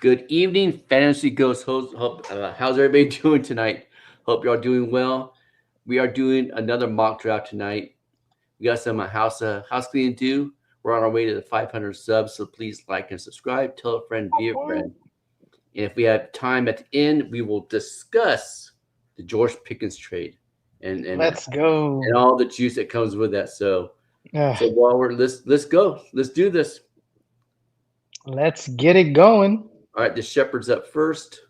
Good evening, Fantasy Ghost host. How's everybody doing tonight? Hope you're all doing well. We are doing another mock draft tonight. We got some house cleaning to do. We're on our way to the 500 subs, so please like and subscribe. Tell a friend, be a friend. And if we have time at the end, we will discuss the George Pickens trade and Let's go. and all the juice that comes with that. So Ugh, while let's go. Let's do this. let's get it going. All right, the Shepherd's up first.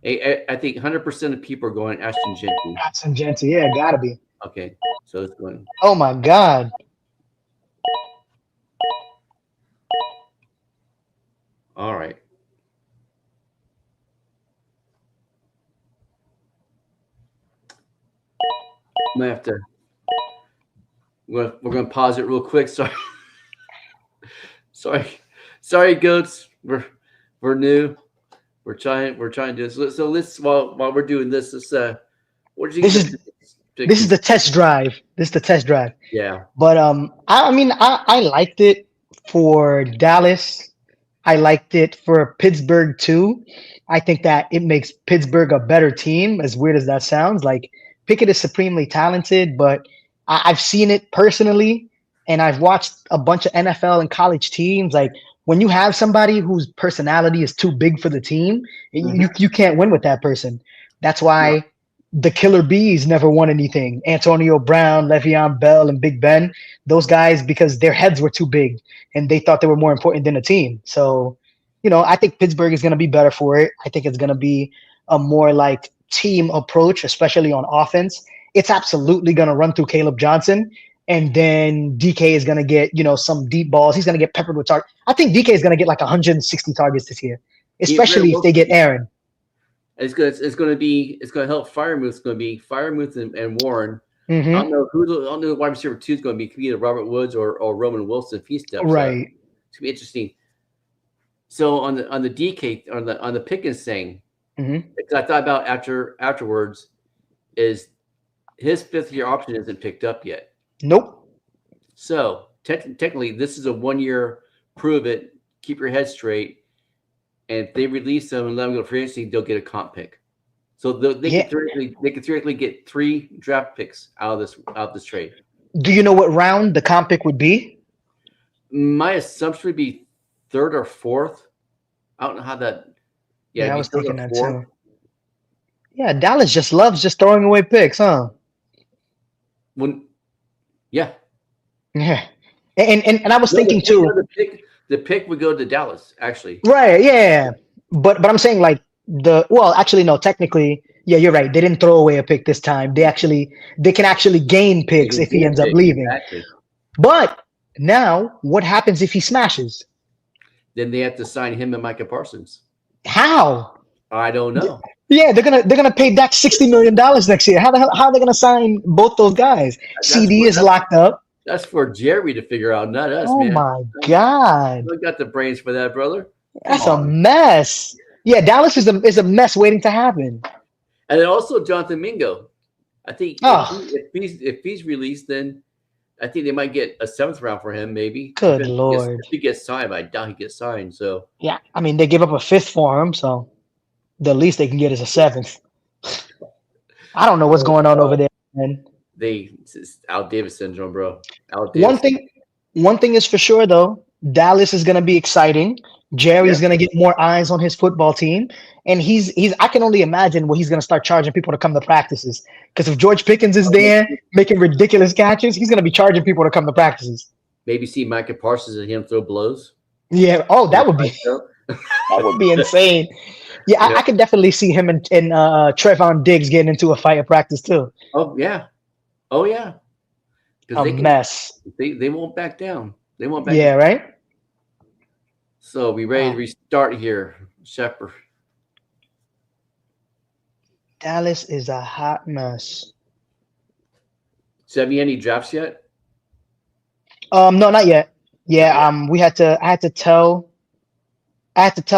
I think 100% of people are going Ashton Genty. Some Genty, yeah, gotta be. Okay, so it's going. Oh my God. All right. I'm gonna have to. We're gonna pause it real quick. Sorry, sorry, goats. We're new. We're trying to do this. So let's while we're doing this, what did you This get? is this is the test drive. This is the test drive. Yeah. But I liked it for Dallas. I liked it for Pittsburgh too. I think that it makes Pittsburgh a better team, as weird as that sounds. Like Pickett is supremely talented, but I've seen it personally, and I've watched a bunch of NFL and college teams. Like when you have somebody whose personality is too big for the team, you can't win with that person. That's No. why the Killer Bees never won anything. Antonio Brown, Le'Veon Bell, and Big Ben, those guys, because their heads were too big and they thought they were more important than a team. So, I think Pittsburgh is going to be better for it. I think it's going to be a more like team approach, especially on offense. It's absolutely going to run through Caleb Johnson. And then DK is going to get, some deep balls. He's going to get peppered with targets. I think DK is going to get like 160 targets this year, especially if they get Aaron. It's gonna help Firemouth. It's gonna be Firemouth and Warren. Mm-hmm. I don't know who wide receiver two is going to be. It could be either Robert Woods or Roman Wilson if he steps up. Right. It's gonna be interesting. So on the DK on the Pickens thing, because I thought about afterwards, is his 5th-year option isn't picked up yet. Nope. So technically, this is a 1-year prove it, keep your head straight, and if they release them and let them go free agency, they'll get a comp pick. So they could theoretically get 3 draft picks out of this trade. Do you know what round the comp pick would be? My assumption would be 3rd or 4th. I don't know how that. Yeah, I was thinking that too. Yeah, Dallas just loves just throwing away picks, huh? Yeah. And I was thinking too. The pick would go to Dallas, actually. Right, yeah. But I'm saying like actually no, technically, yeah, you're right. They didn't throw away a pick this time. They can actually gain picks if he ends up leaving. Exactly. But now, what happens if he smashes? Then they have to sign him and Micah Parsons. How? I don't know. Yeah, they're gonna pay Dak $60 million next year. How are they gonna sign both those guys? CD is locked up. That's for Jerry to figure out, not us, man. Oh my God! We got the brains for that, brother. That's a mess. Yeah, Dallas is a mess waiting to happen. And then also Jonathan Mingo. I think if he's released, then I think they might get a 7th round for him, maybe. Good Lord. If he gets signed, I doubt he gets signed. So yeah, I mean they give up a 5th for him, so the least they can get is a 7th. I don't know what's going on over there, man. It's Al Davis syndrome, bro. One thing is for sure though, Dallas is gonna be exciting. Jerry's gonna get more eyes on his football team, and he's. I can only imagine what he's gonna start charging people to come to practices. Because if George Pickens is there making ridiculous catches, he's gonna be charging people to come to practices. Maybe see Micah Parsons and him throw blows. Yeah. Oh, that would be that would be insane. Yeah, I could definitely see him and Trevon Diggs getting into a fight at practice too. Oh yeah. Mess. They won't back down. They won't back. Yeah, down. Right. So we ready to restart here, Shepherd. Dallas is a hot mess. So have you any drafts yet? No, not yet. Yeah. I had to tell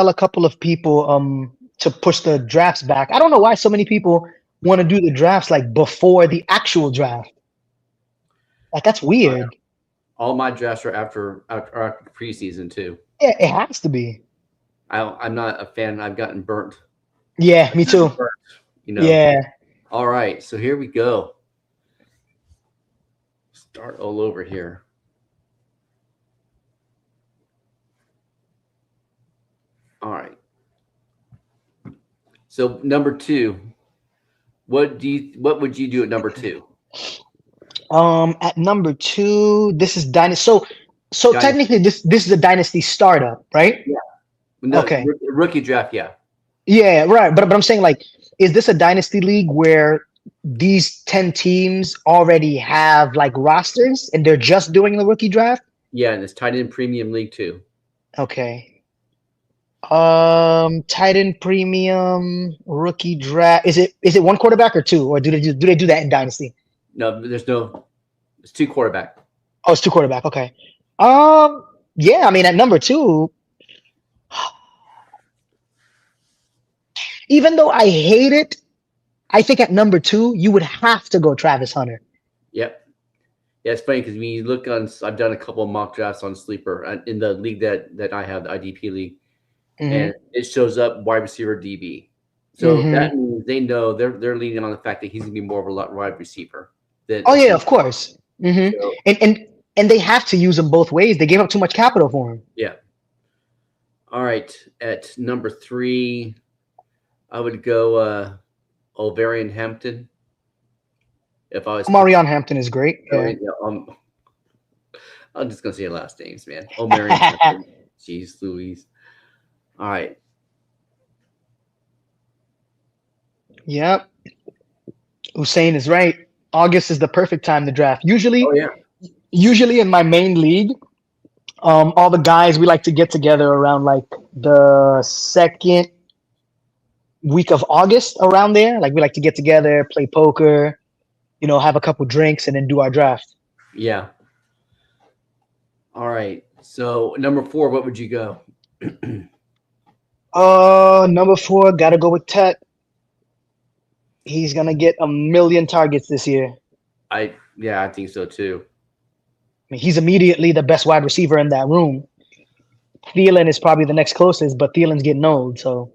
a couple of people to push the drafts back. I don't know why so many people want to do the drafts like before the actual draft. Like that's weird. All my drafts are after preseason too. Yeah, it has to be. I'm not a fan. I've gotten burnt. Yeah, me too. Burnt, you know. Yeah. All right, so here we go. Start all over here. All right. So number two, what would you do at number two? At number two, this is Dynasty. So Dynasty. technically, this is a Dynasty startup, right? Yeah. No, Okay. rookie draft. Yeah. Yeah, right. But I'm saying, like, is this a Dynasty league where these 10 teams already have like rosters and they're just doing the rookie draft? Yeah, and it's tied in Premium League too. Okay. Titan Premium rookie draft. Is it one quarterback or two, or do they do that in Dynasty? No, there's no. It's two quarterback. Oh, it's two quarterback. Okay. Um, yeah. I mean, at number two, even though I hate it, I think at number two you would have to go Travis Hunter. Yep. Yeah, it's funny because when you look on, I've done a couple of mock drafts on Sleeper in the league that I have, the IDP league, Hmm. and it shows up wide receiver DB. So Hmm. that means they know they're leaning on the fact that he's gonna be more of a wide receiver than Oh a yeah, safety. of course. Hmm. So And they have to use him both ways. They gave up too much capital for him. yeah. All right. At number three, I would go Ovarian Hampton. If I was picking, Marion Hampton is great. Yeah. yeah, I'm just gonna say last names, man. Omarion Hampton. Jeez, Louise. All right. Yep. Hussein is right. August is the perfect time to draft. Oh yeah. Usually in my main league, all the guys we like to get together around like the second week of August, around there. Like we like to get together, play poker, have a couple drinks, and then do our draft. Yeah. All right. So number four, what would you go? Number four, gotta go with Tet. He's gonna get a million targets this year. I think so too. I mean, he's immediately the best wide receiver in that room. Thielen is probably the next closest, but Thielen's getting old, so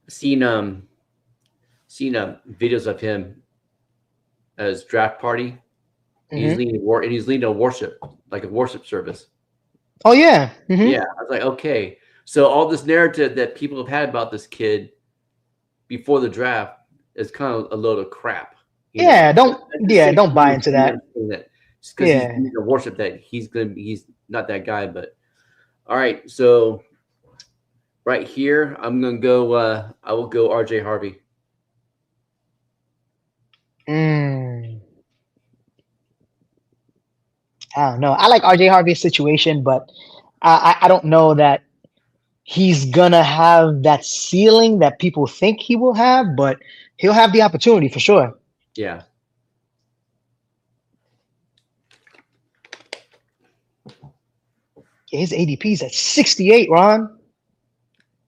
Seen videos of him as draft party. He's mhm. leading war and he's leading a worship, like a worship service. Oh yeah. Hmm. Yeah. I was like, okay. So all this narrative that people have had about this kid before the draft is kind of a load of crap. You know, Yeah, don't at the yeah, same don't buy time, into I'm that. not saying that just because he's Yeah. leading a worship that he's not that guy. But all right. So right here, I'm gonna go. I will go RJ Harvey. Mm, I don't know. I like RJ Harvey's situation, but I don't know that he's gonna have that ceiling that people think he will have, but he'll have the opportunity for sure. Yeah. His ADP is at 68, Ron.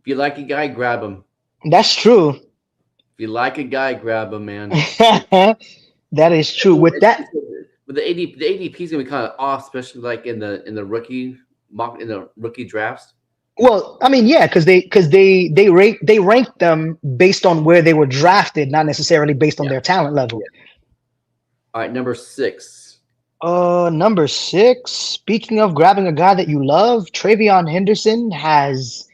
If you like a guy, grab him. That's true. If you like a guy, grab him, man. That is true. With that, But the ADP is gonna be kind of off, especially like in the rookie mock in the rookie drafts. well, I mean, yeah, because they rank them based on where they were drafted, not necessarily based on Yeah. their talent level. Yeah. All right, number six. Number six. Speaking of grabbing a guy that you love, Travion Henderson has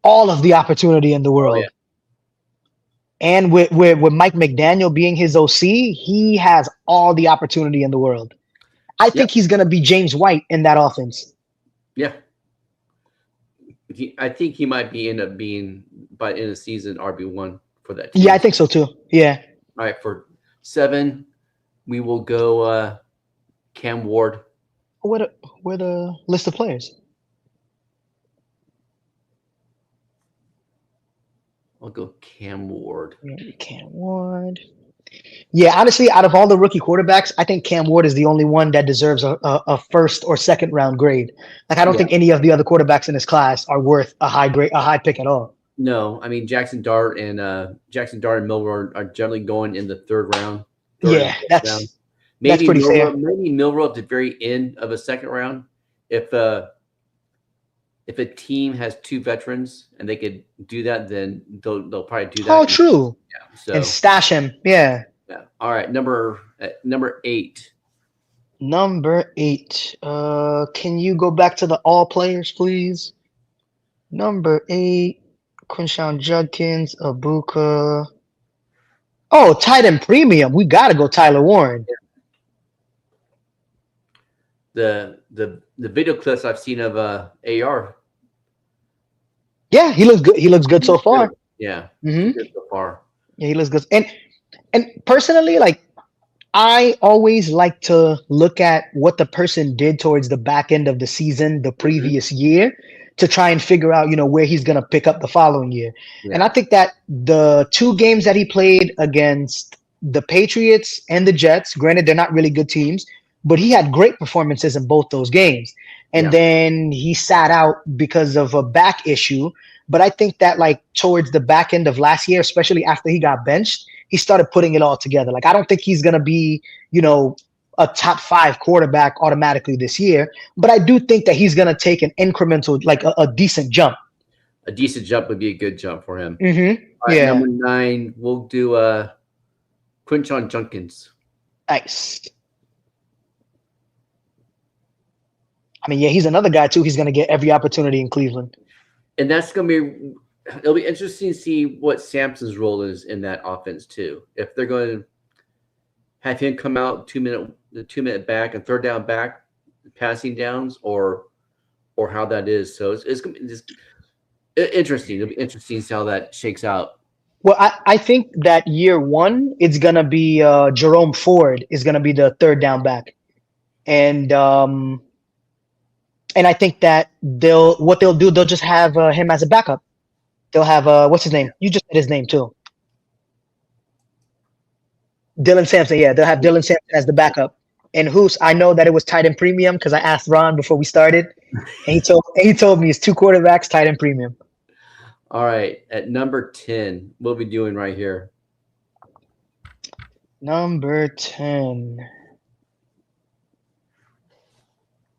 all of the opportunity in the Oh yeah. world. And with Mike McDaniel being his OC, he has all the opportunity in the world. I Yep. think he's going to be James White in that offense. Yeah. I think he might be end up being by end of the season RB1 for that team. Yeah, I think so too. Yeah. All right, for seven, we will go Cam Ward. Where the list of players? I'll go Cam Ward. Cam Ward. Yeah, honestly, out of all the rookie quarterbacks, I think Cam Ward is the only one that deserves a first or second round grade. Like, I don't Yeah. think any of the other quarterbacks in this class are worth a high pick at all. No, I mean Jackson Dart and Milrow are generally going in the third round. Yeah, and fourth round. That's pretty fair. Maybe Milrow at the very end of a second round. If if a team has two veterans and they could do that, then they'll probably do Oh, that. true. Yeah. And So stash him. Yeah. yeah. All right. Number 8. Number 8. Can you go back to the all players, please? Number 8. Quinshawn Judkins, Abuka. Oh, tight end premium. We gotta go Tyler Warren. The video clips I've seen of AR. Yeah, he looks good. He looks good so far. Yeah. Hmm. Good so far. Yeah, he looks good. And personally, like I always like to look at what the person did towards the back end of the season, the Mhm. previous year, to try and figure out, where he's going to pick up the following year. And Yeah. I think that the 2 games that he played against the Patriots and the Jets, granted, they're not really good teams, but he had great performances in both those games. And Yeah. then he sat out because of a back issue. But I think that, like, towards the back end of last year, especially after he got benched, he started putting it all together. Like, I don't think he's going to be, a top 5 quarterback automatically this year, but I do think that he's going to take an incremental, like a decent jump. A decent jump would be a good jump for him. Mm-hmm. All right, Yeah. number 9, we'll do Quinchon Junkins. Nice. I mean, yeah, he's another guy too. He's going to get every opportunity in Cleveland. And that's going to be it'll be interesting to see what Sampson's role is in that offense too. If they're going to have him come out 2-minute back and third down back passing downs or how that is. So it's going to be just interesting. It'll be interesting to see how that shakes out. Well, I think that year one, it's going to be Jerome Ford is going to be the third down back. And I think that they'll just have him as a backup. They'll have what's his name? You just said his name too. Dylan Sampson. Yeah, they'll have Dylan Sampson as the backup. And I know that it was tight end premium because I asked Ron before we started, and he told me it's 2 quarterbacks, tight end premium. All right, at number 10, we'll be doing right here. Number 10.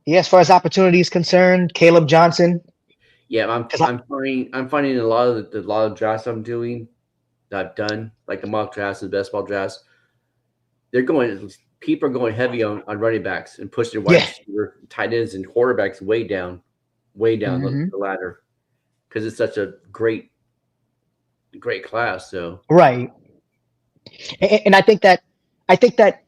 Yeah, as far as opportunity is concerned, Caleb Johnson. Yeah, I'm finding a lot of drafts I'm doing that I've done, like the mock drafts and best ball drafts. People are going heavy on running backs and pushing wide receiver, tight ends, and quarterbacks way down the ladder because it's such a great class. So right, and I think that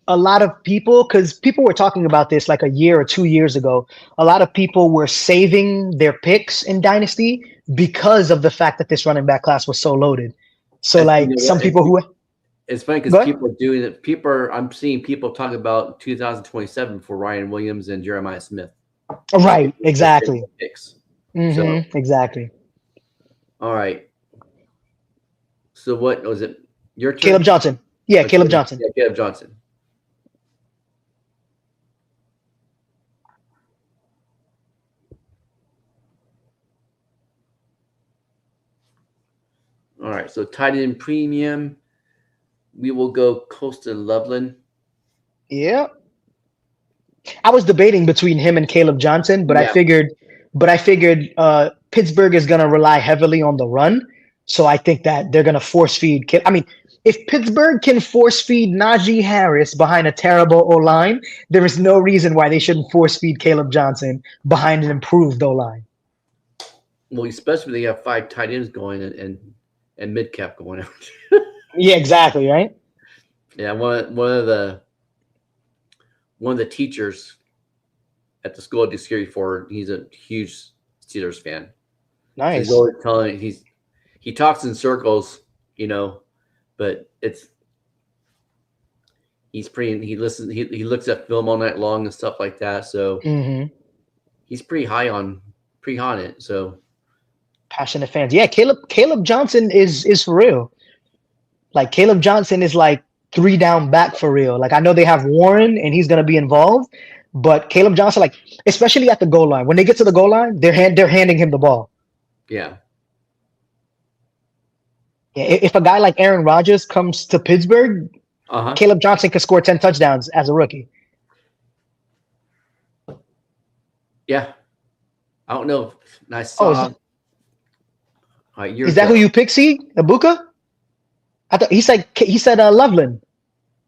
a lot of people, because people were talking about this like a year or 2 years ago, a lot of people were saving their picks in Dynasty because of the fact that this running back class was so loaded. So some people who it's funny because people are doing it. I'm seeing people talk about 2027 for Ryan Williams and Jeremiah Smith. Right, exactly. Picks. Exactly. All right. So what was it? Your turn? Caleb Johnson. Yeah, Caleb Johnson. Yeah, Caleb Johnson. All right. So tight end premium. We will go Costa Loveland. Yeah. I was debating between him and Caleb Johnson, but I figured Pittsburgh is going to rely heavily on the run. So I think that they're going to force feed. I mean, if Pittsburgh can force feed Najee Harris behind a terrible O-line, there is no reason why they shouldn't force feed Caleb Johnson behind an improved O-line. Well, especially when they have 5 tight ends going and mid-cap going out. Yeah, exactly, right? Yeah, one of the teachers at the school I do security for, he's a huge Steelers fan. Nice. So he's always telling he talks in circles, but he listens, he looks at film all night long and stuff like that. So he's pretty high on it. So passionate fans. Yeah, Caleb Johnson is for real. Like Caleb Johnson is like 3 down back for real. Like I know they have Warren and he's gonna be involved, but Caleb Johnson, like especially at the goal line, when they get to the goal line, they're handing him the ball. Yeah. Yeah. If a guy like Aaron Rodgers comes to Pittsburgh, Uh-huh. Caleb Johnson could score 10 touchdowns as a rookie. Yeah. I don't know. I Oh, saw a year is that ago. who you pick, C? Ibuka? I thought he said Loveland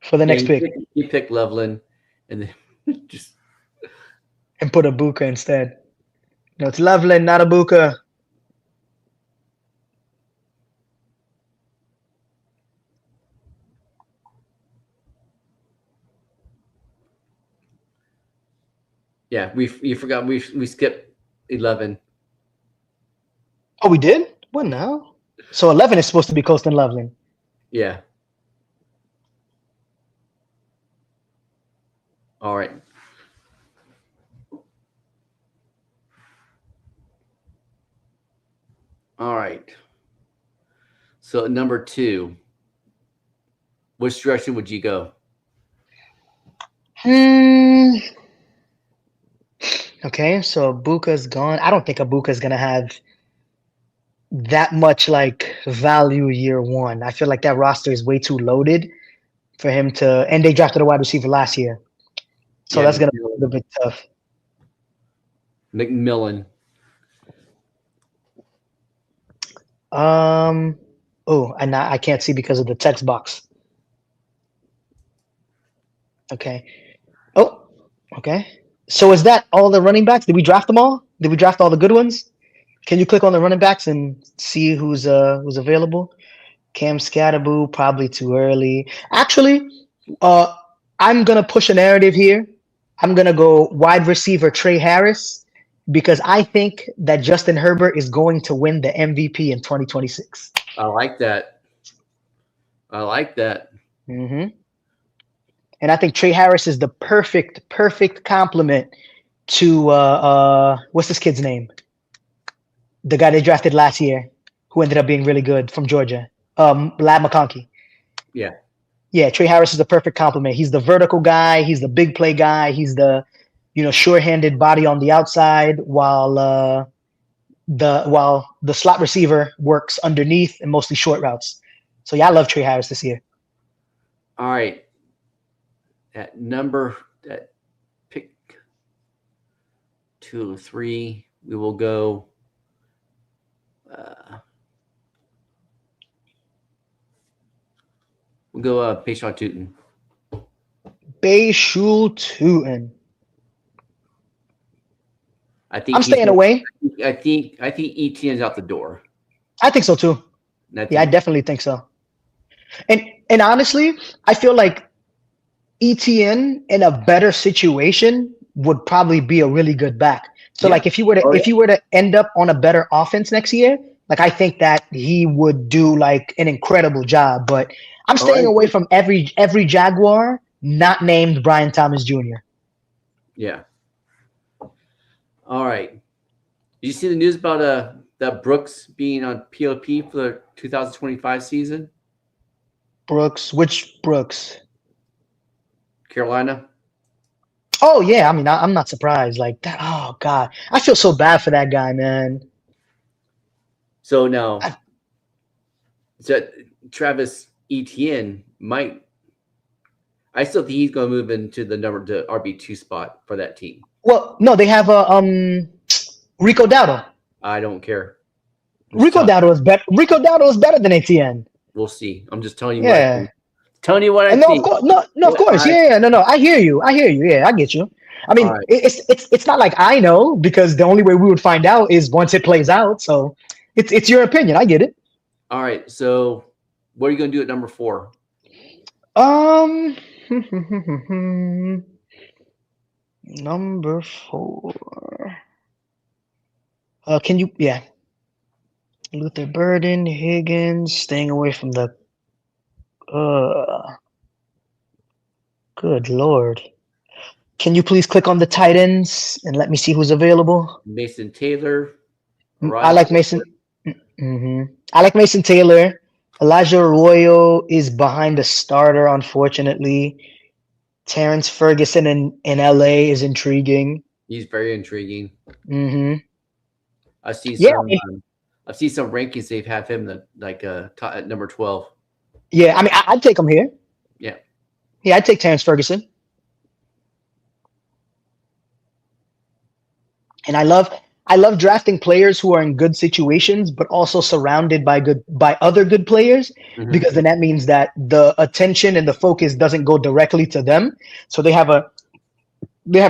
for the Yeah, next pick he picked Loveland, and then just and put Ibuka instead. No, it's Loveland, not Ibuka. yeah, we forgot we skipped 11. Oh, we did? What now? So 11 is supposed to be Colston Loveland. Yeah. All right. All right. So at number 2, which direction would you go? Hmm. Okay, so Ibuka's gone. I don't think Ibuka's gonna have that much like value year one. I feel like that roster is way too loaded for him to. And they drafted a wide receiver last year, so Yeah, that's gonna be a little bit tough. McMillan. Um. Oh, and I can't see because of the text box. Okay. Oh. Okay. So is that all the running backs? Did we draft them all? Did we draft all the good ones? Can you click on the running backs and see who's available? Cam Scatterboo, probably too early. Actually, uh, I'm gonna push a narrative here. I'm gonna go wide receiver Trey Harris because I think that Justin Herbert is going to win the MVP in 2026. I like that. I like that. Hmm. And I think Trey Harris is the perfect complement to what's this kid's name? The guy they drafted last year, who ended up being really good from Georgia, Lad McConkey. Yeah. Yeah, Trey Harris is the perfect complement. He's the vertical guy. He's the big play guy. He's the sure-handed body on the outside, while the slot receiver works underneath and mostly short routes. So yeah, I love Trey Harris this year. All right. At pick 2 or 3, we will go. We'll go Payshon Tootin. Bayshul Tootin. I'm staying away. I think ETN's out the door. I think so too. I definitely think so. And honestly, I feel like ETN in a better situation would probably be a really good back. So like if you were to end up on a better offense next year, like I think that he would do like an incredible job. But I'm staying away from every Jaguar not named Brian Thomas Jr. Yeah. All right. Did you see the news about that Brooks being on POP for the 2025 season? Brooks, which Brooks? Carolina. Oh yeah, I mean I'm not surprised. Like that. Oh god, I feel so bad for that guy, man. So now, Travis Etienne might. I still think he's going to move into the RB2 spot for that team. Well, no, they have Rico Dowdle. I don't care. Rico Dowdle is better. Rico Dowdle is better than Etienne. We'll see. I'm just telling you. Yeah. Telling you what I no, think. Of course, no, of course. No. I hear you. Yeah, I get you. I mean, it's not like I know, because the only way we would find out is once it plays out. So it's your opinion. I get it. All right. So what are you going to do at number 4? Number 4. Can you? Yeah. Luther Burden, Higgins, staying away from the. Good Lord. Can you please click on the tight ends and let me see who's available? Mason Taylor. I like Mason. I like Mason Taylor. Elijah Arroyo is behind the starter, unfortunately. Terrence Ferguson in LA is intriguing. He's very intriguing. I've seen some rankings. They've had him at number 12. Yeah, I mean, I'd take him here. Yeah, Yeah, I'd take Terrence Ferguson. And I love drafting players who are in good situations, but also surrounded by other good players, Hmm. because then that means that the attention and the focus doesn't go directly to them. So they have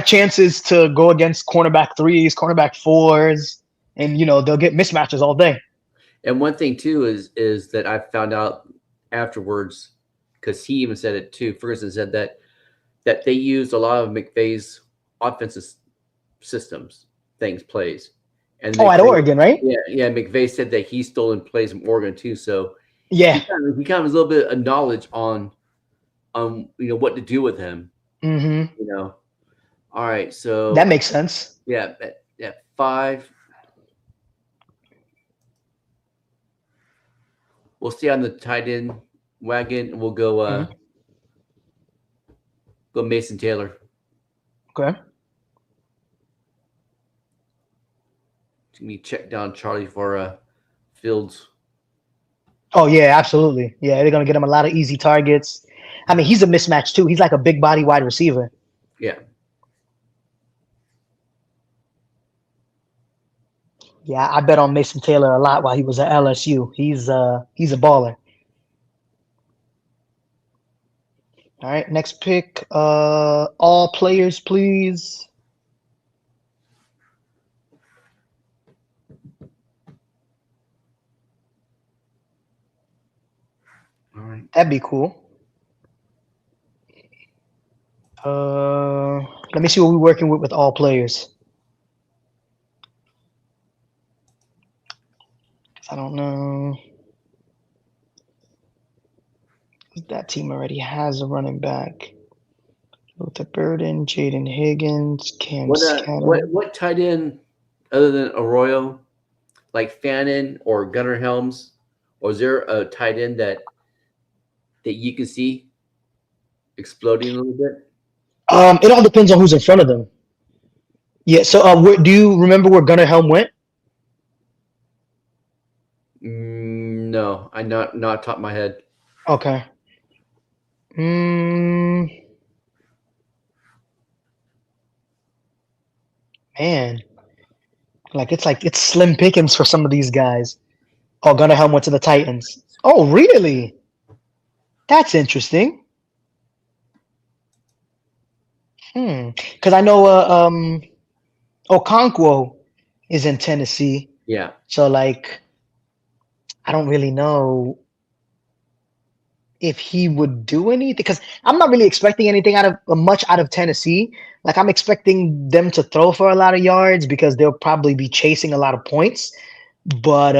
chances to go against cornerback threes, cornerback fours, and they'll get mismatches all day. And one thing too is that I found out afterwards, because he even said it too. Ferguson said that they used a lot of McVay's offensive systems, things, plays, and Oh, at McVay, Oregon, right? yeah, McVay said that he stolen plays from Oregon too. So Yeah. he kind of has a little bit of knowledge on what to do with him. Hmm. You know. All right, That so makes sense. yeah, at 5, we'll stay on the tight end wagon, and we'll Mhm. go Mason Taylor. Okay. Let me check down Charlie for Fields. Oh yeah, absolutely. Yeah, they're gonna get him a lot of easy targets. I mean, he's a mismatch too. He's like a big body wide receiver. Yeah. Yeah, I bet on Mason Taylor a lot while he was at LSU. He's a baller. All right, next pick. All players, please. All right. That'd be cool. Let me see what we're working with all players. I don't know. That team already has a running back. Luther Burden, Jaden Higgins, Cam Scattle. What tight end other than Arroyo, like Fannin or Gunnar Helms, or is there a tight end that you can see exploding a little bit? It all depends on who's in front of them. Yeah. So, do you remember where Gunnar Helm went? No, I not top of my head. Okay. Mm, man, like it's slim pickings for some of these guys. Oh, Gunnar Helm went to the Titans. Oh, really? That's interesting. Because I know Okonkwo is in Tennessee, Yeah, so like I don't really know if he would do anything, because I'm not really expecting anything out of much out of Tennessee. Like I'm expecting them to throw for a lot of yards because they'll probably be chasing a lot of points. But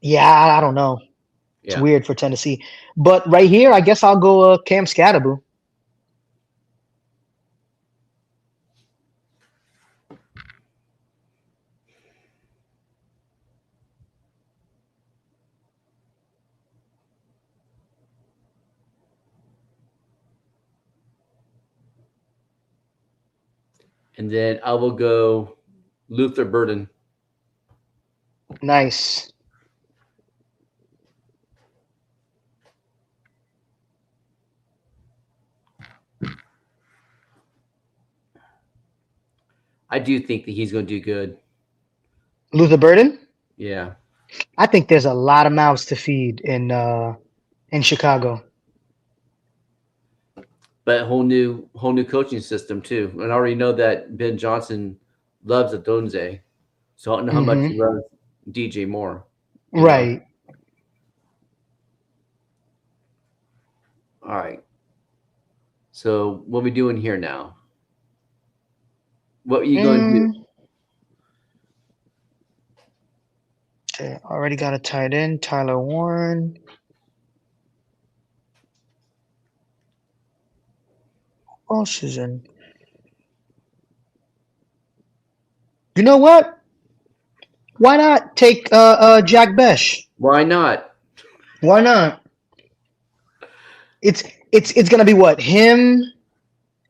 yeah, I don't know. It's yeah. weird for Tennessee. But right here, I guess I'll go Cam Scatterbu. And then I will go Luther Burden. Nice. I do think that he's going to do good. Luther Burden. Yeah, I think there's a lot of mouths to feed in Chicago. but whole new coaching system too. And I already know that Ben Johnson loves Adonze, so I don't know how much he Hmm. loves DJ Moore. You know. Right. All right. So what are we doing here now? What are you going to do? Mm, okay, already got a tight end, Tyler Warren. Who else is in? You know what? Why not take Jack Besh? Why not? Why not? It's it's gonna be what? Him,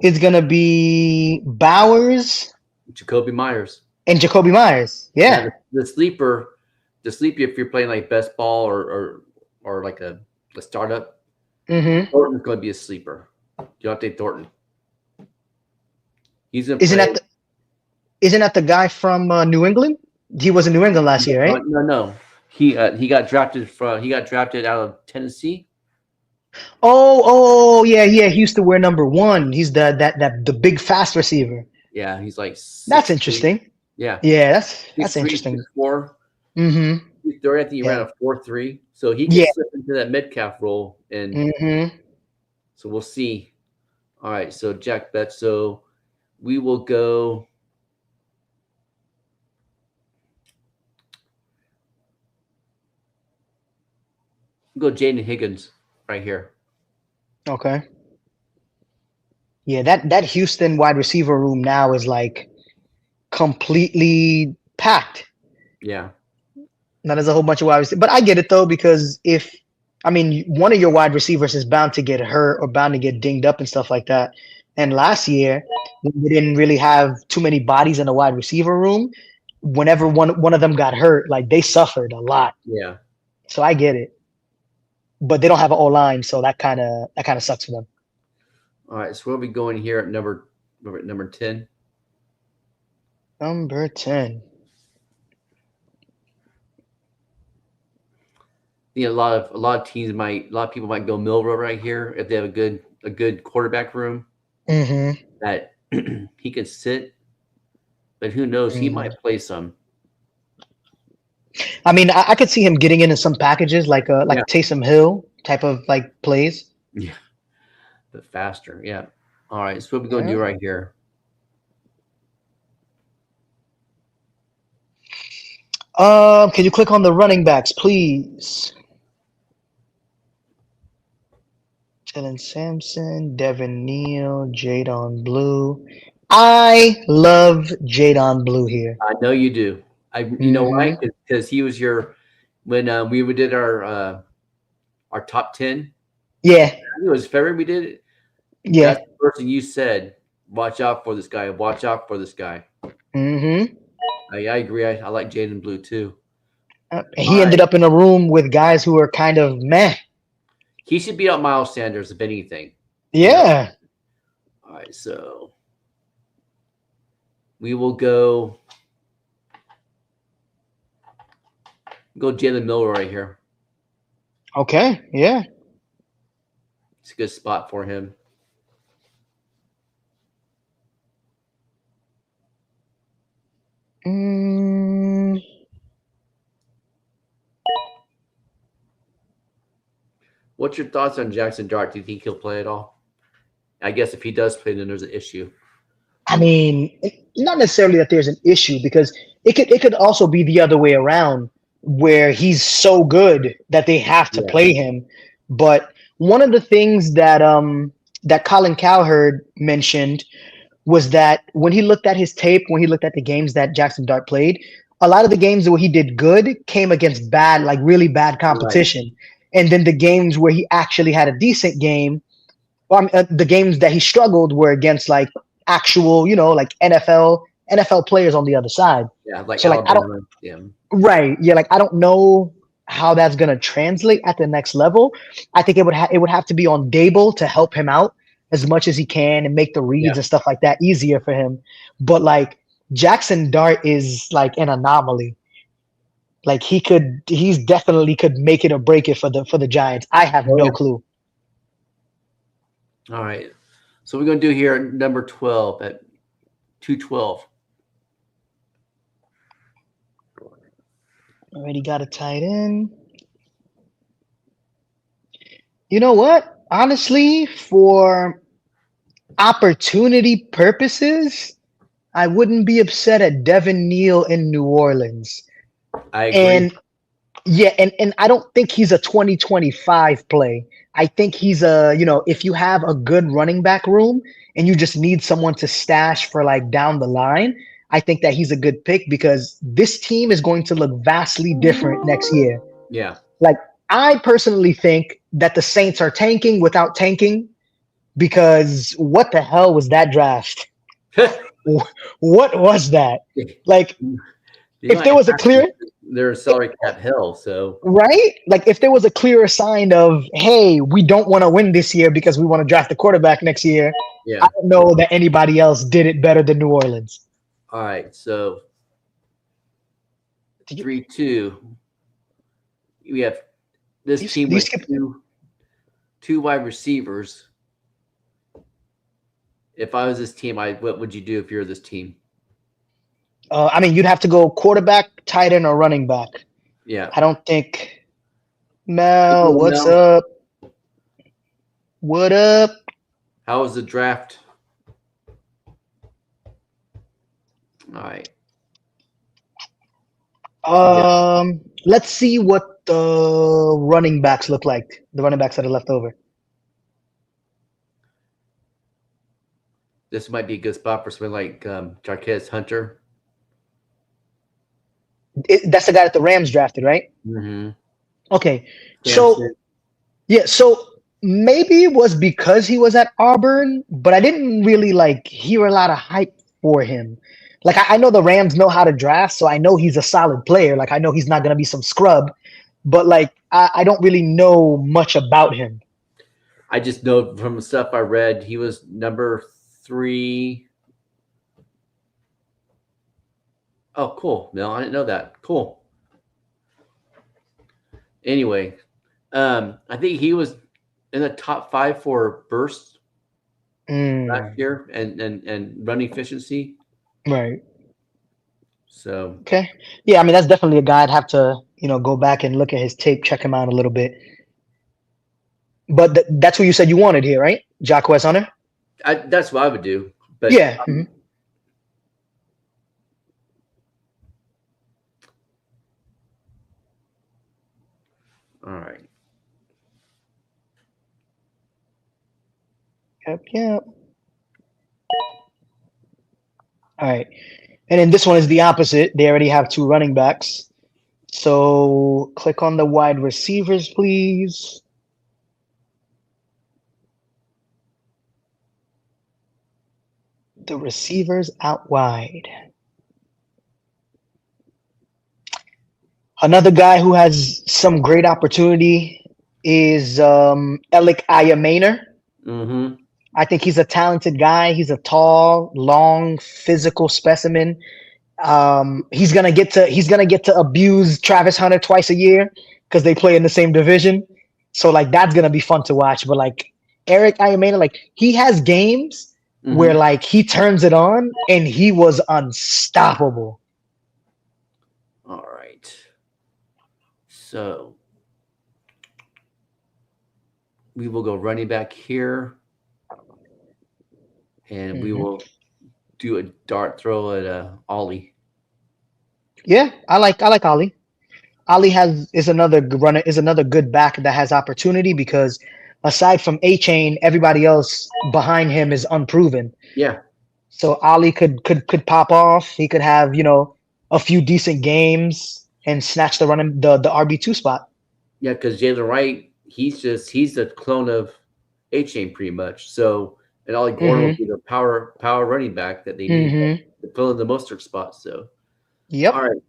it's gonna be Bowers Jacoby Myers. and Jacoby Myers. Now Yeah. the sleeper if you're playing like best ball or like a startup. Mm-hmm. Thornton's going to be a sleeper. Deontay Thornton. He's going to Isn't play. that the, isn't that the guy from New England? He was in New England last year, right? No. He got drafted out of Tennessee. Yeah. He used to wear number one. He's the big fast receiver. Yeah, he's like That's 6'3". interesting. Yeah, Yeah, that's 6'3", interesting. 6'4". Mm-hmm. I think he ran Yeah. a 4.3, so he could Yeah. slip into that Metcalf role, and Mm-hmm. so we'll see. All right, so Jack bet. So we will go Jaden Higgins right here. Okay. Yeah, that Houston wide receiver room now is like completely packed. Yeah, Now there's a whole bunch of wide receivers, but I get it though because if I mean one of your wide receivers is bound to get hurt or bound to get dinged up and stuff like that. And last year, when we didn't really have too many bodies in the wide receiver room, whenever one of them got hurt, like they suffered a lot. yeah. So I get it, but they don't have an O line, so that kind of sucks for them. All right, so we'll be going here at number 10. Number 10. A lot of people might go Milrow right here if they have a good quarterback room Mm-hmm. that he could sit, but who knows? He Mm-hmm. might play some. I mean, I could see him getting into some packages Yeah, like Taysom Hill type of like plays. yeah, but faster. Yeah. All right, so what we're going to Yeah. do right here. Can you click on the running backs, please? Jalen Sampson, Devin Neal, Jadon Blue. I love Jadon Blue here. I know you do. You know why? Mm-hmm. Because he was your when we did our top 10. Yeah, I think it was February we did it. yeah. That's the person you said. Watch out for this guy. Watch out for this guy. Mm-hmm. I agree. I like Jaden Blue too. All He ended right, up in a room with guys who are kind of meh. he should beat out Miles Sanders if anything. You know. Yeah. All right, so we will go Jalen Miller right here. Okay. Yeah. It's a good spot for him. Mm, What's your thoughts on Jackson Dart? Do you think he'll play at all? I guess if he does play, then there's an issue. I mean, not necessarily that there's an issue because it could also be the other way around where he's so good that they have to Yeah, play him. But one of the things that Colin Cowherd mentioned was that when he looked at his tape, when he looked at the games that Jackson Dart played, a lot of the games where he did good came against bad, like really bad right. competition. And then the games where he actually had a decent game, well, I mean, the games that he struggled were against like actual, like NFL players on the other side. Yeah, like So like I don't Alabama. Yeah, right, yeah, like I don't know how that's gonna translate at the next level. I think it would have to be on Dable to help him out as much as he can and make the yeah. reads and stuff like that easier for him. But like Jackson Dart is like an anomaly. Like he's definitely could make it or break it for the Giants. I have Oh no yeah. clue. All right. So we're going to do here number 12 at 212. Already got a tight end. You know what? Honestly, for opportunity purposes, I wouldn't be upset at Devin Neal in New Orleans. I agree. And yeah, and I don't think he's a 2025 play. I think he's if you have a good running back room and you just need someone to stash for like down the line, I think that he's a good pick because this team is going to look vastly different next year. Yeah. Like I personally think that the Saints are tanking without tanking because what the hell was that draft? What was that? Like They if might there was a have clear to. they're in salary cap hell. So Right? Like if there was a clearer sign of, hey, we don't want to win this year because we want to draft a quarterback next year, I yeah. don't know that anybody else did it better than New Orleans. All right. So Did you, 3-2. We have this team you with skip? two wide receivers. If I was this team, what would you do if you're this team? I mean, you'd have to go quarterback, tight end, or running back. Yeah. I don't think. Mel, Hello, what's Mel. up? What up? How was the draft? All right. Let's see what the running backs look like. The running backs that are left over. This might be a good spot for something like Jarquez Hunter. That's the guy that the Rams drafted, right? Mm-hmm. Okay. So Samson. yeah, so maybe it was because he was at Auburn, but I didn't really like hear a lot of hype for him. Like I know the Rams know how to draft, so I know he's a solid player. Like I know he's not gonna be some scrub, but like I don't really know much about him. I just know from the stuff I read, he was number 3. Oh, cool. No, I didn't know that. Cool. Anyway, I think he was in the top 5 for bursts last Mm, year and running efficiency. right. So Okay. Yeah, I mean that's definitely a guy I'd have to, go back and look at his tape, check him out a little bit. But that's what you said you wanted here, right? Jacquez Hunter? that's what I would do. But Yeah. Mhm. all right. Yep, yep. All right. And then this one is the opposite. They already have two running backs. So click on the wide receivers, please. The receivers out wide. Another guy who has some great opportunity is Alec Ayamainer. Mm-hmm. I think he's a talented guy. He's a tall, long, physical specimen. He's gonna get to abuse Travis Hunter twice a year because they play in the same division. So like that's gonna be fun to watch. But like Eric Ayamena, like he has games where Mm-hmm. like he turns it on and he was unstoppable. All right. So we will go running back here, and we Mhm. will do a dart throw at Ollie. Yeah, I like Ali. Ali is another good back that has opportunity because aside from A Chain, everybody else behind him is unproven. Yeah, So Ali could pop off. He could have, a few decent games and snatch the RB2 spot. yeah, because Jalen Wright, he's a clone of A Chain pretty much. So and Ollie Gordon will Mhm. be the power running back that they need Mhm. to fill in the Mostert spot. So all Yep. right,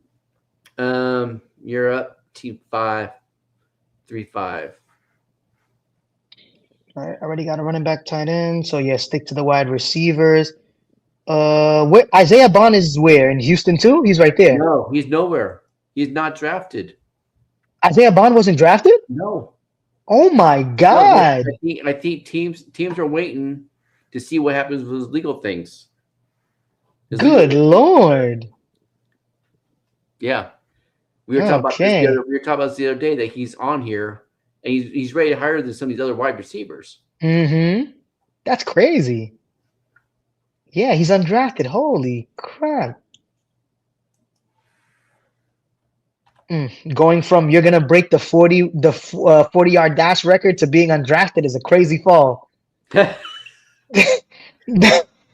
you're up, team 5-3-5. All right, already got a running back tight end. So yeah, stick to the wide receivers. Where Isaiah Bond is where? In Houston too? He's right there. No, he's nowhere. He's not drafted. Isaiah Bond wasn't drafted? No, Oh my no. God. I think teams are waiting to see what happens with his legal things. His Good legal, Lord. yeah. We were talking about this the other. Okay. We were talking about this the other day that he's on here and he's rated higher than some of these other wide receivers. Mm-hmm. That's crazy. Yeah, he's undrafted. Holy crap. Going from you're gonna break the 40-yard dash record to being undrafted is a crazy fall.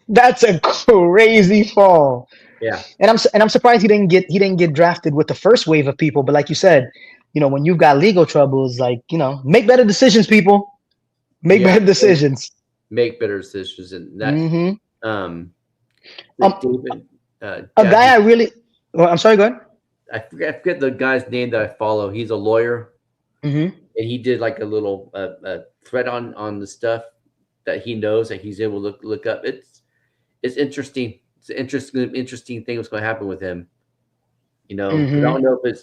That's a crazy fall. Yeah, And I'm surprised he didn't get drafted with the first wave of people. But like you said, when you've got legal troubles, like make better decisions, people. Make yeah. better decisions. Make better decisions, and that Hmm. um, Um, David a guy Jackson. I really. Well, I'm sorry. Go ahead. I forget the guy's name that I follow. He's a lawyer, Hmm. and he did like a little thread on the stuff that he knows that he's able to look up. It's interesting. It's an interesting thing what's going to happen with him. Because I Hmm. don't know if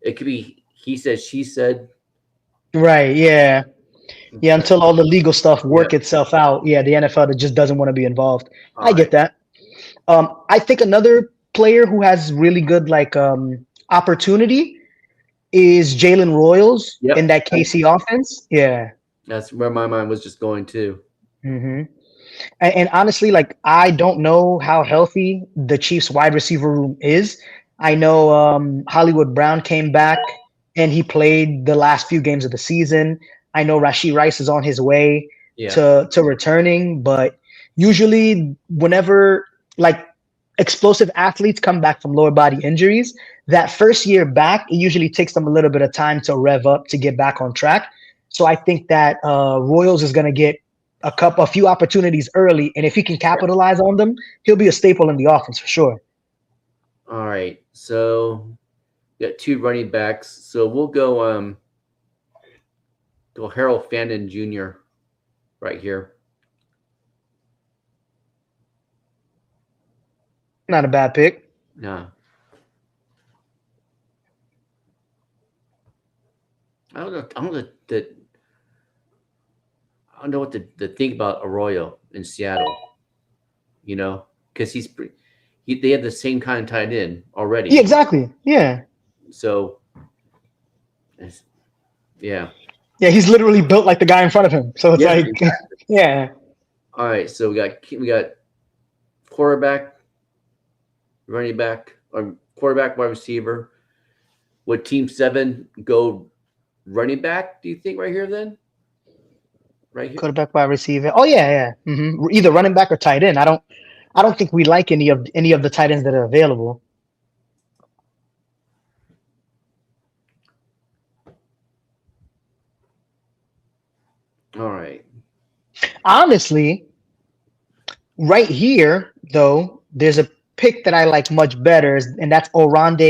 it could be he said, she said. Right. Yeah. Yeah. But Until all the legal stuff yeah, work itself out. Yeah. The NFL just doesn't want to be involved. all I right. get that. I think another player who has really good like opportunity is Jalen Royals in Yep, that KC offense. Yeah. that's where my mind was just going to. Hmm. And honestly, like I don't know how healthy the Chiefs wide receiver room is. I know Hollywood Brown came back and he played the last few games of the season. I know Rashee Rice is on his way Yeah, to returning, but usually whenever like explosive athletes come back from lower body injuries, that first year back, it usually takes them a little bit of time to rev up to get back on track. So I think that Royals is going to get a few opportunities early, and if he can yeah. capitalize on them, he'll be a staple in the offense for sure. All right. So we got two running backs. So we'll go Harold Fandon Jr. right here. Not a bad pick. No, I don't know. I don't know what to think about Arroyo in Seattle. Because they have the same kind of tight end Yeah, already. exactly. Yeah, So yeah. yeah, he's literally built like the guy in front of him. So it's Yeah. like, yeah, All right. So we got quarterback, running back, or quarterback, wide receiver. Would team seven go running back? Do you think right here then? Right here. quarterback wide receiver. Oh yeah, yeah. Either running back or tight end. I don't think we like any of the tight ends that are available. All right. Honestly, right here though, there's a pick that I like much better, and that's Oronde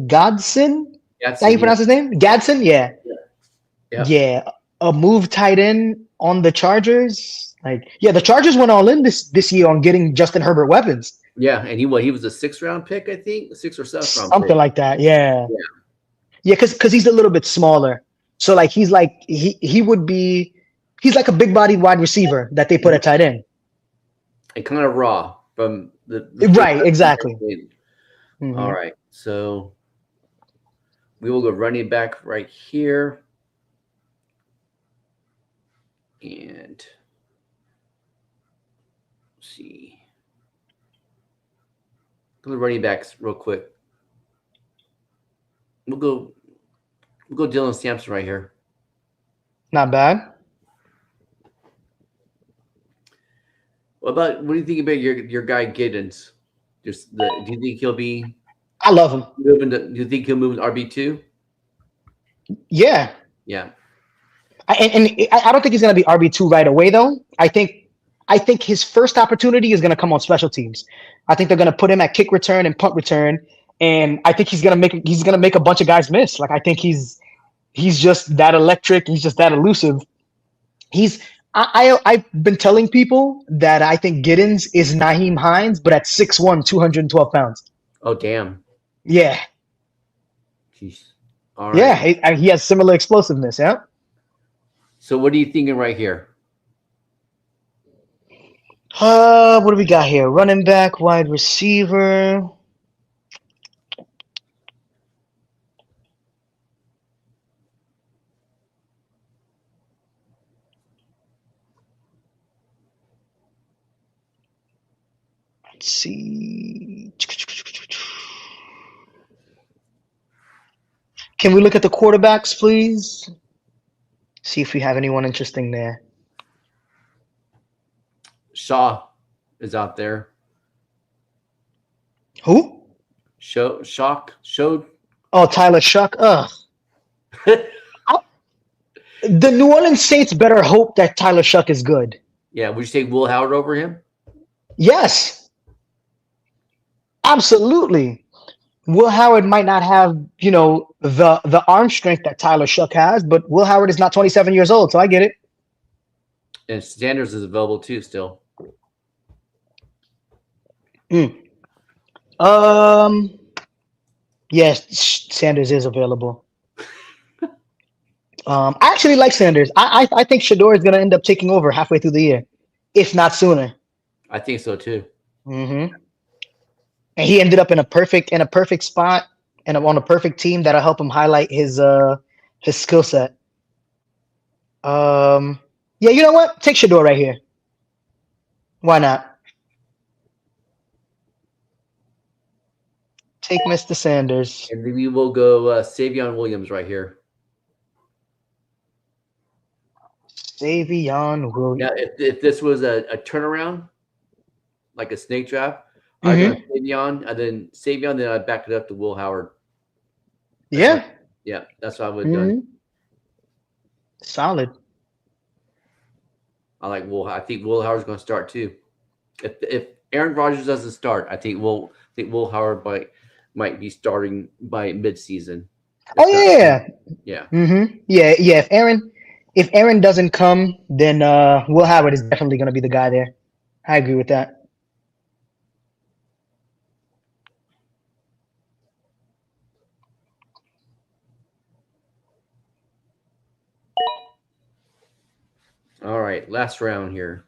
Godson. Is that how you Gatson. Yeah. pronounce his name? Gadson? Yeah. Yeah. Yeah, a move tight end on the Chargers. Like, yeah, the Chargers went all in this year on getting Justin Herbert weapons, Yeah. And he was a 6th round pick, I think, 6th or 7th round pick. something like that. Yeah, Yeah. yeah, because he's a little bit smaller. So like he would be he's like a big body wide receiver that they put at tight end. And kind of raw from the first Right, time exactly. All Hmm. right. So we will go running back right here. And see. Go to running backs real quick. We'll go Dylan Sampson right here. Not bad. What do you think about your guy Giddens? Do you think he'll be I love him. moving to? Do you think he'll move to RB2? Yeah, Yeah. I don't think he's going to be RB2 right away though. I think his first opportunity is going to come on special teams. I think they're going to put him at kick return and punt return, and I think he's going to make a bunch of guys miss. Like I think he's just that electric. He's just that elusive. He's I've been telling people that I think Giddens is Naheem Hines, but at 6'1", 212 pounds. Oh damn. Yeah, Jeez. All yeah, right. he has similar explosiveness. Yeah. So what are you thinking right here? What do we got here? Running back, wide receiver. Let's see. Can we look at the quarterbacks, please? See if we have anyone interesting there. Shaw is out there. Who? Showed. Oh, Tyler Shuck. Ugh. The New Orleans Saints better hope that Tyler Shuck is good. Yeah. Would you take Will Howard over him? Yes, absolutely. Will Howard might not have, the arm strength that Tyler Shuck has, but Will Howard is not 27 years old, so I get it. And Sanders is available too still. Mm. Um, yes, Sanders is available. I actually like Sanders. I think Shador is going to end up taking over halfway through the year, if not sooner. I think so too. And he ended up in a perfect spot and on a perfect team that'll help him highlight his skill set. Um, yeah, you know what? Take Shador right here. Why not? Take Mr. Sanders. And then we will go Savion Williams right here. Savion Now, Williams. if this was a turnaround, like a snake draft, I'd go Mm-hmm. Savion, then I'd back it up to Will Howard. That's what, Yeah. yeah, that's what I would have done. Mm-hmm. Solid. I think Will Howard's going to start too. If Aaron Rodgers doesn't start, I think Will Howard might be starting by midseason. Oh If not, yeah. yeah. Mm-hmm. Yeah, yeah. If Aaron doesn't come, then Will Howard is definitely gonna be the guy there. I agree with that. All right, last round here.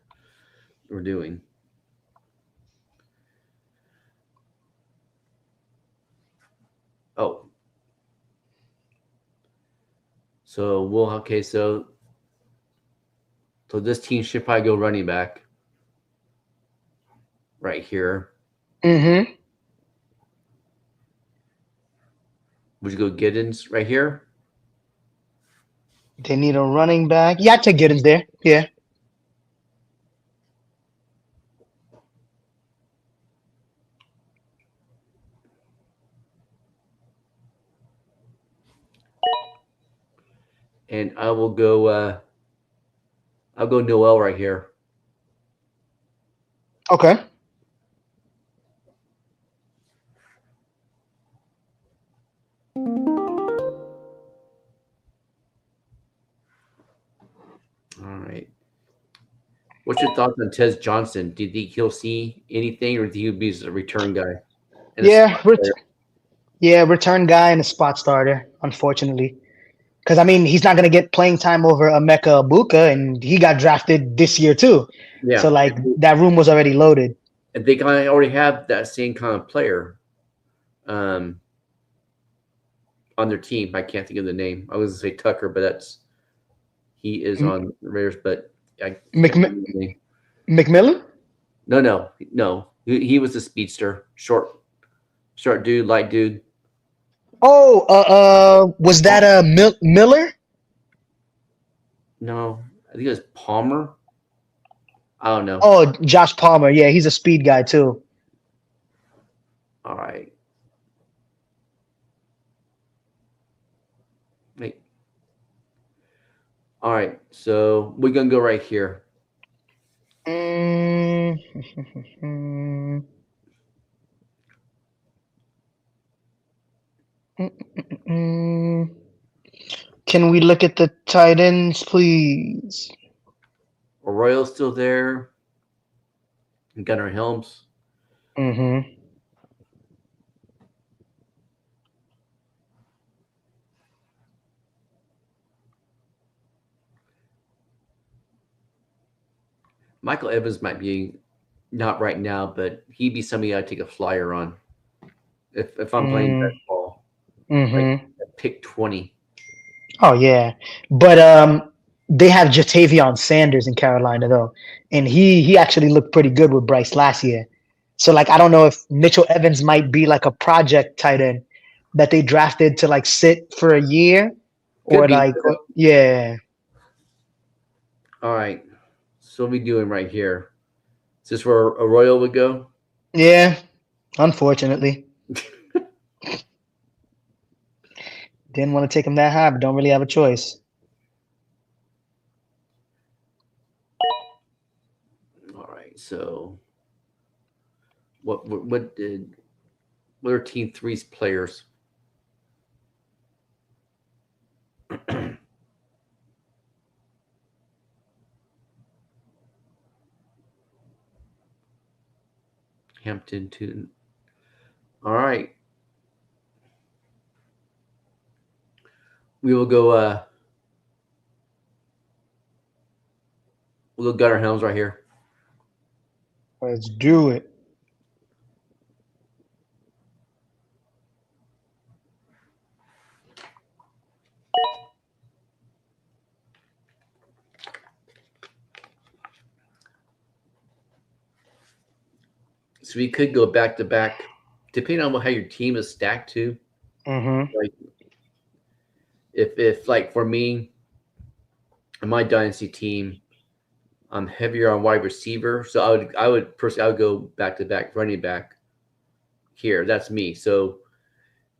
We're doing. Oh, so this team should probably go running back right here. Mm-hmm. Would you go Giddens right here? They need a running back. Yeah, I'd take Giddens there. Yeah. And I will go. I'll go Noel right here. Okay. All right. What's your thoughts on Tez Johnson? Do you think he'll see anything, or do you think he'll be a return guy and a Yeah. spot player? Yeah. Return guy and a spot starter. Unfortunately, because I mean he's not gonna get playing time over Emeka Ibuka, and he got drafted this year too. So Yeah, like that room was already loaded. and they kind of already have that same kind of player um, on their team. I can't think of the name. I was going to say Tucker, but he is M- on the Raiders, but I can't McM- remember the name. McMillan. No. He was a speedster, short dude, light dude. Oh, was that Miller? No, I think it was Palmer. I don't know. Oh, Josh Palmer. Yeah, he's a speed guy too. All right. Wait. All right. So we're gonna go right here. Mm. Mm. Can we look at the tight ends, please? Arroyo's still there. And Gunnar Helms. Mm-hmm. Michael Evans might be not right now, but he'd be somebody I'd take a flyer on if I'm playing best ball, like Mm-hmm. at pick 20. Oh yeah, but they have Jatavion Sanders in Carolina though, and he actually looked pretty good with Bryce last year. So like I don't know if Mitchell Evans might be like a project tight end that they drafted to like sit for a year Could or be. like yeah. All right. So what we doing right here? Is this where Arroyo would go? Yeah, unfortunately. Didn't want to take him that high, but don't really have a choice. All right. So what did What are Team Three's players? Hampton to. All right, we will go. We'll go Gunnar Helms right here. Let's do it. So we could go back to back, depending on how your team is stacked too. Mm-hmm. Like if like for me, in my dynasty team, I'm heavier on wide receiver, so I would personally I would go back to back running back here. That's me. So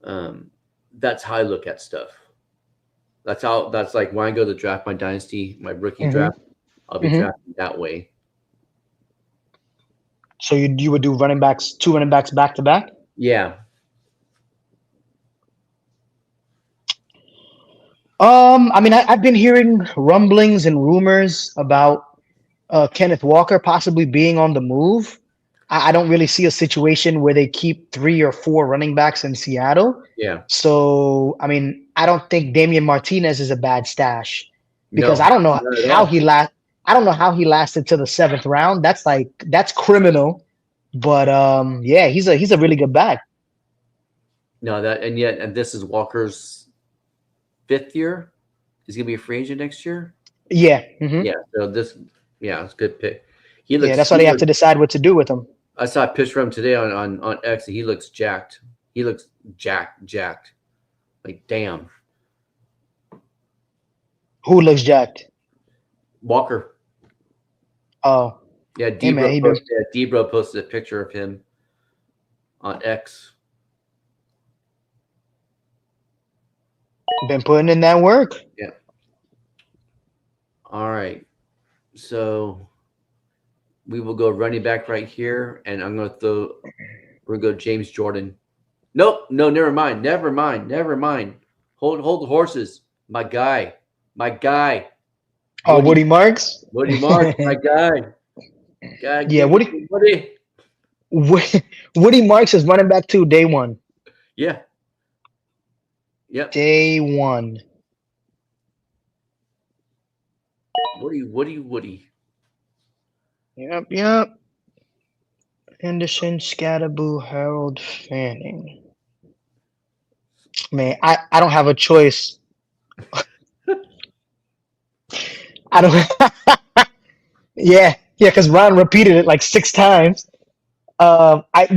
um, that's how I look at stuff. That's like when I go to draft my dynasty, my rookie Mm-hmm. draft, I'll be Mm-hmm. drafting that way. So you would do running backs, two running backs back to back? Yeah. I mean, I've been hearing rumblings and rumors about Kenneth Walker possibly being on the move. I don't really see a situation where they keep three or four running backs in Seattle. Yeah. So, I mean, I don't think Damian Martinez is a bad stash because No, not at all. I don't know how he lasted to the seventh round. That's criminal. But yeah, he's a really good back. No, that and this is Walker's fifth year. He's gonna be a free agent next year. Yeah, hmm Yeah. So yeah, it's a good pick. He yeah. looks. That's why He they have to looks. decide what to do with him. I saw a picture of him today on X, and he looks jacked. He looks jacked. Like damn, Who looks jacked? Walker. Oh, Yeah, hey man, Debro posted a picture of him on X. been putting in that work. Yeah. All right. So we will go running back right here, and I'm gonna throw. We're gonna go James Jordan. Nope. No. Never mind. Hold the horses. My guy. Oh, Woody Marks. Woody Mark. My guy. God, Yeah, give it to Woody. Woody Marks is running back too, day one. Yeah. Yep. Day one. Woody. Yep. Henderson, Scatterboo, Harold, Fanning. Man, I don't have a choice. I don't. Yeah, because Ron repeated it like six times. We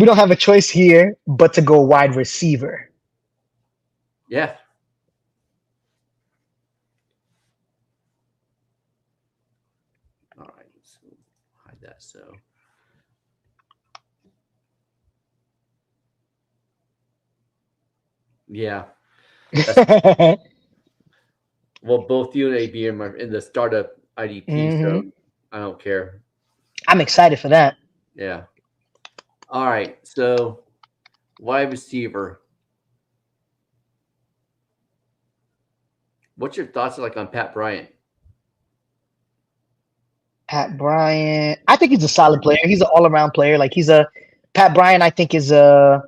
don't have a choice here but to go wide receiver. Yeah. All right. So hide that. So. Yeah. Well, both you and AB are in the startup IDP, so I don't care. I'm excited for that. Yeah. All right. So, wide receiver. What's your thoughts like on Pat Bryant? Pat Bryant, I think he's a solid player. He's an all-around player. Like Pat Bryant, I think is a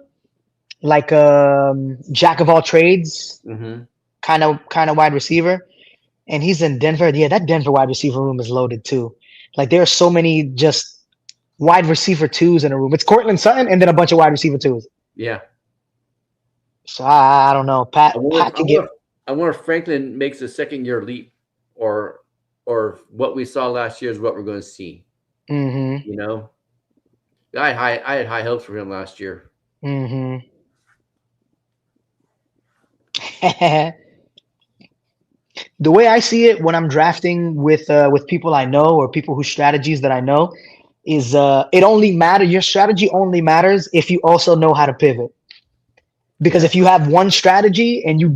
like jack of all trades, Mm-hmm. kind of wide receiver. And he's in Denver. Yeah, that Denver wide receiver room is loaded too. Like there are so many just wide receiver twos in a room. It's Cortland Sutton and then a bunch of wide receiver twos. Yeah. So I don't know. Pat could get. I wonder if Franklin makes a second year leap, or what we saw last year is what we're going to see. Mm-hmm. You know, I had high hopes for him last year. Mm-hmm. The way I see it when I'm drafting with people I know or people whose strategies that I know is your strategy only matters if you also know how to pivot. Because if you have one strategy and you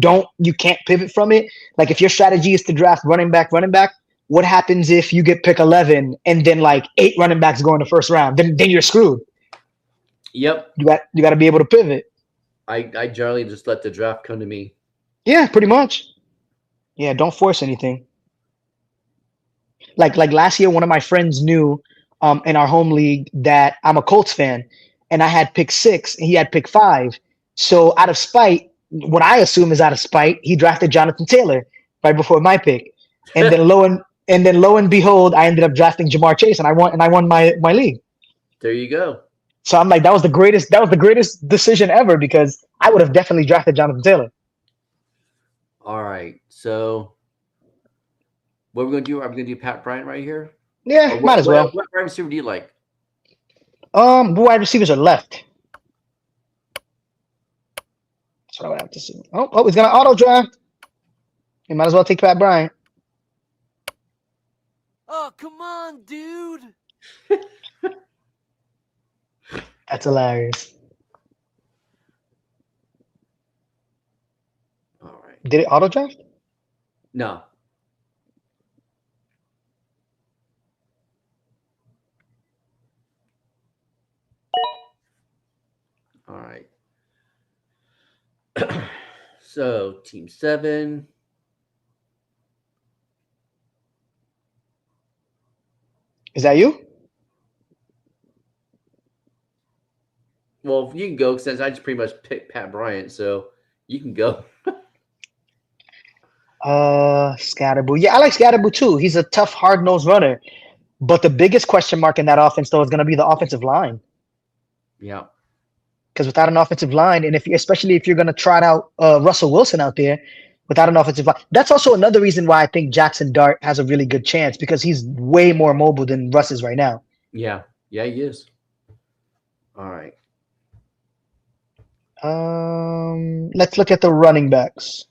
can't pivot from it, like if your strategy is to draft running back, what happens if you get pick 11 and then like 8 running backs go in the first round? Then you're screwed. Yep. You got to be able to pivot. I generally just let the draft come to me. Yeah, pretty much. Yeah, don't force anything. Like last year, one of my friends knew in our home league that I'm a Colts fan, and I had pick 6 and he had pick 5. So out of spite, what I assume is out of spite, he drafted Jonathan Taylor right before my pick, and then lo and behold, I ended up drafting Jamar Chase, and I won my league. There you go. So I'm like, that was the greatest decision ever because I would have definitely drafted Jonathan Taylor. All right. So what we're gonna do? Are we gonna do Pat Bryant right here, or Yeah, might as well. what wide receiver do you like? The wide receivers are left. That's what I would have to see. Oh, he's gonna auto draft. You might as well take Pat Bryant. Oh, come on, dude. That's hilarious. All right. Did it auto draft? No. All right. So team 7. Is that you? Well, you can go since I just pretty much picked Pat Bryant, so you can go. Scatterboo. Yeah, I like Scatterboo too. He's a tough, hard-nosed runner. But the biggest question mark in that offense, though, is going to be the offensive line. Yeah. Because without an offensive line, and especially if you're going to trot out Russell Wilson out there without an offensive line, that's also another reason why I think Jackson Dart has a really good chance because he's way more mobile than Russ is right now. Yeah. Yeah, he is. All right. Let's look at the running backs.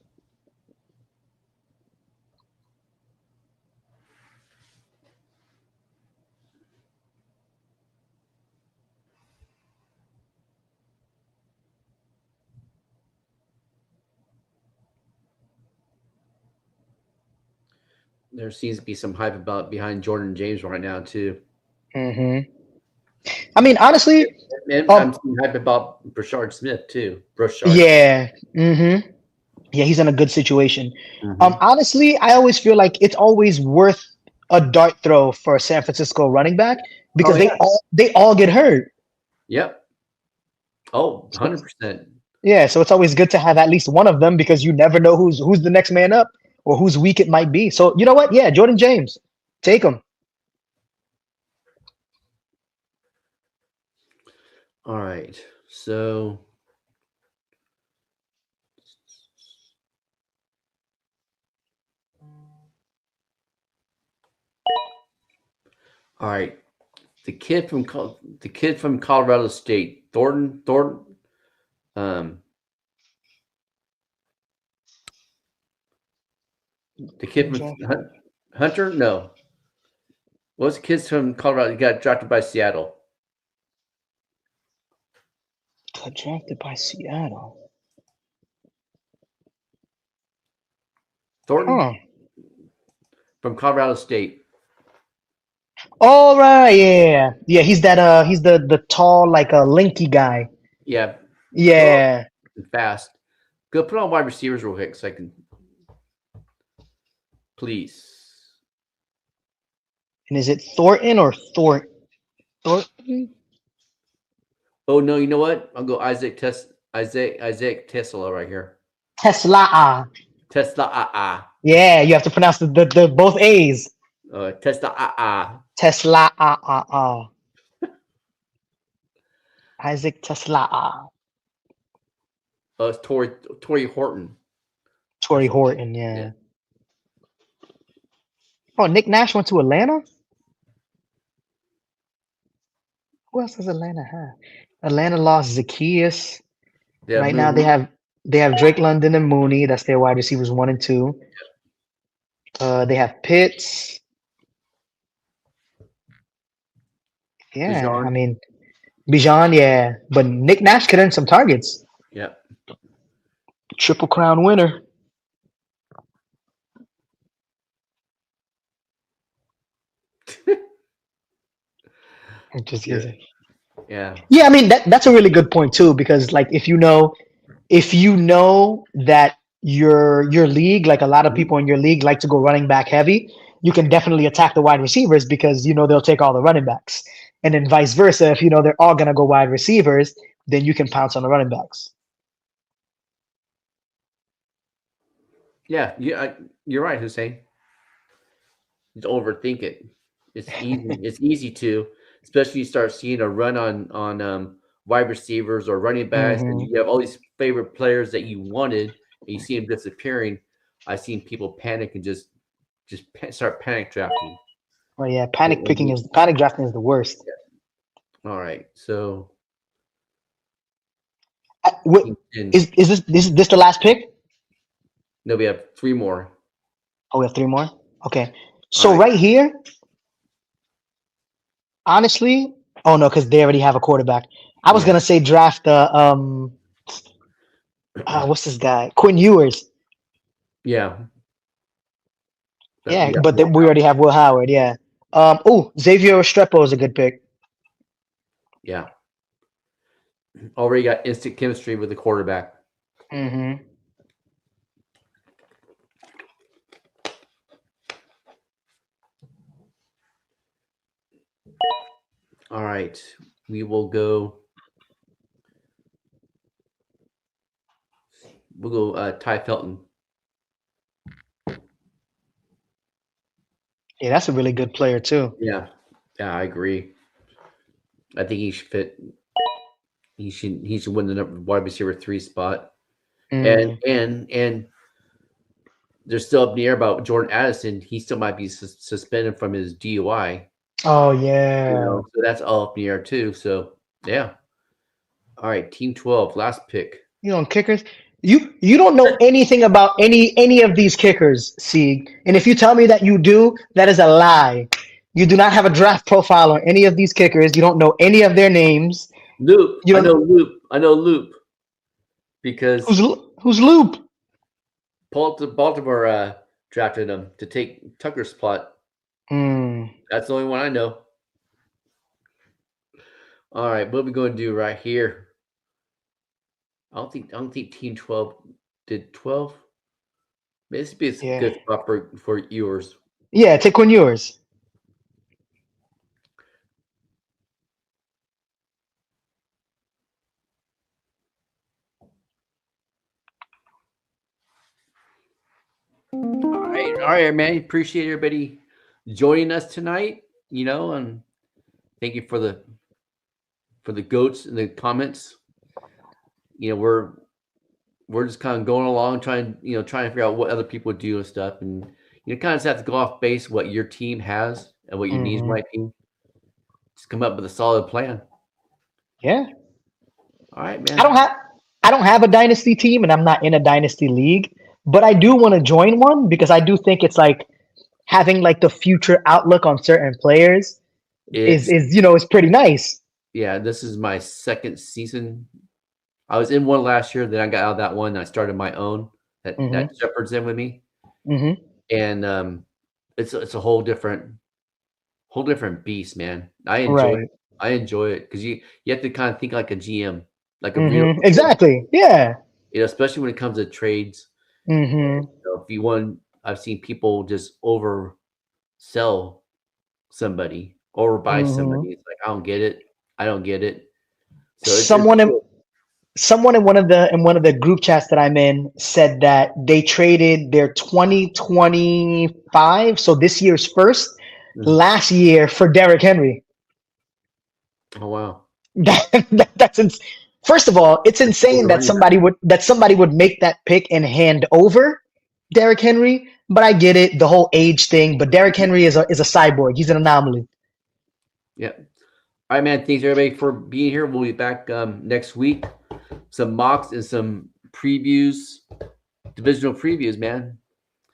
There seems to be some hype about behind Jordan James right now too. I mean, honestly, And I'm seeing hype about Brashard Smith too. yeah. Yeah, he's in a good situation. Mhm. Honestly, I always feel like it's always worth a dart throw for a San Francisco running back Oh because yeah. they all get hurt. Yep. Oh, 100%. Yeah, so it's always good to have at least one of them because you never know who's the next man up or whose week it might be. So you know what? Yeah, Jordan James, take him. All right. So all right. The kid from Colorado State, Thornton um the kid from Hunter? No. What's the kids from Colorado? He got drafted by Seattle. Got drafted by Seattle. Thornton Huh. from Colorado State. All right, yeah. He's the tall like a lanky guy. Yeah. Yeah. Fast. Go put on wide receivers real quick so I can please. And is it Thornton or Thornton? Oh no, you know what? I'll go Isaac Tesla right here. Tesla. Tesla. Yeah, you have to pronounce the both A's. Tesla. Tesla. Isaac Tesla. It's Torrey Horton. Torrey Horton, yeah. Oh, Nick Nash went to Atlanta? Who else does Atlanta have? Atlanta lost Zacchaeus. Yeah, Right now they have Drake London and Mooney. That's their wide receivers 1 and 2. They have Pitts. Yeah, Bijan. I mean Bijan, yeah. But Nick Nash could earn some targets. Yep. Triple Crown winner. Just Yeah. Yeah. Yeah, I mean that's a really good point too because like if you know if you know that your league, like a lot of Mhm. people in your league like to go running back heavy, you can definitely attack the wide receivers because you know they'll take all the running backs. And then vice versa, if you know they're all gonna go wide receivers, then you can pounce on the running backs. Yeah, you're right, Hussein. Just overthink it. It's easy. It's easy to, especially you start seeing a run on wide receivers or running backs, and Hmm. you have all these favorite players that you wanted, and you see them disappearing. I've seen people panic and start panic drafting. Well, yeah, And panic drafting is the worst. all right, so What, team 10. is this the last pick? No, we have three more. Oh, we have three more. Okay, All so right. right here, honestly, oh no, because they already have a quarterback. I was Yeah. gonna say draft the what's this guy? Quinn Ewers. Yeah. But Yeah, we got but Will we already Howard. have Will Howard. Yeah. Oh, Xavier Restrepo is a good pick. Yeah. Already got instant chemistry with the quarterback. Hmm. All right. We will go. We'll go Ty Felton. Yeah, that's a really good player too. Yeah. Yeah, I agree. I think he should fit. He should win the wide receiver 3 spot. And Mm. and and they're still up in the air about Jordan Addison. He still might be suspended from his DUI. Oh yeah. So that's all up in the air too. So yeah. All right, Team 12, last pick. You know, kickers. You don't know anything about any of these kickers, Sieg. And if you tell me that you do, that is a lie. You do not have a draft profile on any of these kickers. You don't know any of their names. Loop. You I know don't. Loop. I know Loop because Who's Loop? Baltimore drafted him to take Tucker's spot. Hmm. That's the only one I know. All right, what are we going to do right here? I don't think Team 12 did 12. This would be a Yeah. good spot for yours. Yeah. Take one yours. All right, man. Appreciate everybody joining us tonight. And thank you for the goats in the comments. We're just kind of going along, trying to figure out what other people do and stuff, and kind of just have to go off base what your team has and what your needs Hmm. might be. Just come up with a solid plan. Yeah. All right, I don't man. have I don't have a dynasty team and I'm not in a dynasty league, but I do want to join one because I do think it's like having like the future outlook on certain players is It's is pretty nice. Yeah. This is my second season. I was in one last year, then I got out of that one. And I started my own that Hmm. Shepherd's in with me, Hmm. and it's a whole different beast, man. I enjoy it. Right. I enjoy it because you have to kind of think like a GM, like a real Hmm. GM. Exactly. Yeah. Especially when it comes to trades. Hmm. If you want, I've seen people just oversell somebody, overbuy Hmm. somebody. It's like I don't get it. I don't get it. So it's Someone in cool. someone in one of the group chats that I'm in said that they traded their 2025, so this year's first, Mhm. last year for Derrick Henry. Oh wow, That's first of all, it's that's cool insane that running back. somebody would make that pick and hand over Derrick Henry. But I get it, the whole age thing. But Derrick Henry is a cyborg. He's an anomaly. Yeah. All right, man. Thanks everybody for being here. We'll be back next week. Some mocks and some previews, divisional previews, man.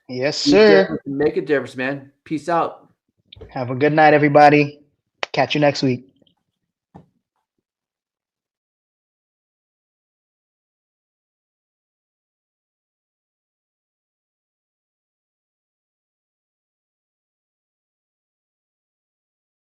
Yes, Be a sir. difference, make a difference, man. Peace out. Have a good night, everybody. Catch you next week.